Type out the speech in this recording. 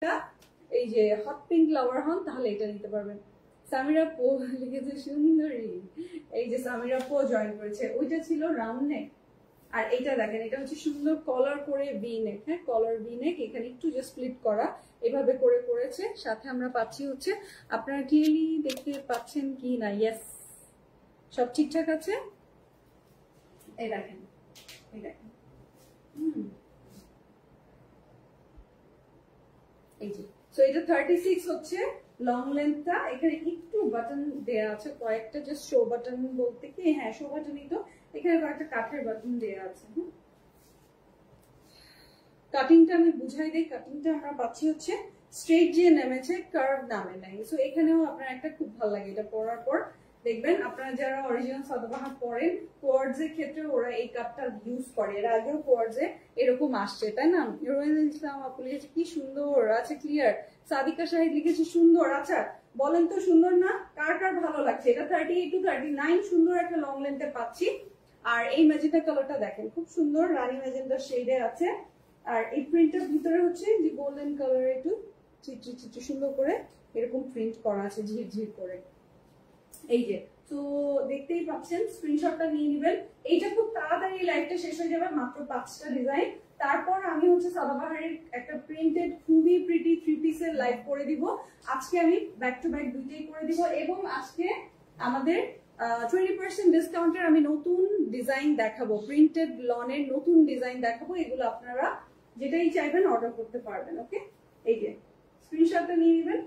এই যে hot pink লাভার হন তাহলে এটা নিতে পারবেন। সামিরা পো লিখেছে সুন্দরী, এই যে সামিরা পো জয়েন করেছে। ওইটা ছিল রাউন্ড নেক, আর এইটা দেখেন এটা হচ্ছে সুন্দর কলার করে ভি নেক। হ্যাঁ, কলার ভি নেক, এখানে একটু জাস্ট স্প্লিট করা এভাবে করে করেছে। সাথে আমরা পাচ্ছি হচ্ছে, আপনারা ক্লিয়ারলি দেখতে পাচ্ছেন কি না? ইয়েস, সব ঠিকঠাক আছে। এই দেখেন, এই দেখেন, এই যে সো এটা 36 হচ্ছে লং লেন্থটা। এখানে একটু বাটন দেয়া আছে, কয়েকটা জাস্ট শো বাটন বলতে কি, হ্যাঁ শো বাটনই তো। এখানে কয়েকটা কাঠের বাটন দেয়া আছে। কাটিংটা আমি বুঝাই দিই। কাটিংটা আমরা পাচ্ছি হচ্ছে স্ট্রেট যে নেমেছে, কার্ভ নামে নাই। সো এখানেও আপনার একটা খুব ভালো লাগে এটা পরার পর। দেখবেন আপনারা যারা অরিজিনাল সাদাবাহার পরেন, কোয়ার্ডস এর ক্ষেত্রে ওরা এই কাপটা ইউজ করে। এর আগেও কোয়ার্ডস এ এরকম আসছে, তাই না? রোহিন ইসলাম আপু লিখেছে কি সুন্দর আছে, ক্লিয়ার। সাদিকা শাহিদ লিখেছে সুন্দর। আচ্ছা বলেন তো সুন্দর না, কার কার ভালো লাগছে? এটা 38 to 39 সুন্দর একটা লং লেন্থে পাচ্ছি। আর এই ম্যাজেন্টা কালারটা দেখেন খুব সুন্দর, রানী ম্যাজেন্টা শেডে আছে। আর এই প্রিন্টের ভিতরে হচ্ছে যে গোল্ডেন কালারের একটু চিত্র চিত্র সুন্দর করে এরকম প্রিন্ট করা আছে ঝিরঝির করে। এই যে তো দেখতেই পাচ্ছেন, স্ক্রিনশটটা নিয়ে নেবেন। এইটা খুব তাড়াতাড়ি লাইভটা শেষ হয়ে যাবে, মাত্র 5টা ডিজাইন। তারপর আমি হচ্ছে সাদাবাহারের একটা প্রিন্টেড খুবই প্রিটি 3 পিসের লাইভ করে দিব। আজকে আমি ব্যাক টু ব্যাক দুইটাই করে দিব, এবং আজকে আমাদের 20% ডিসকাউন্টের আমি নতুন ডিজাইন দেখাবো, প্রিন্টেড লনের নতুন ডিজাইন দেখাবো। এগুলো আপনারা যেটাই চাইবেন অর্ডার করতে পারবেন। ওকে, এই যে স্ক্রিনশটটা নিয়ে নেবেন।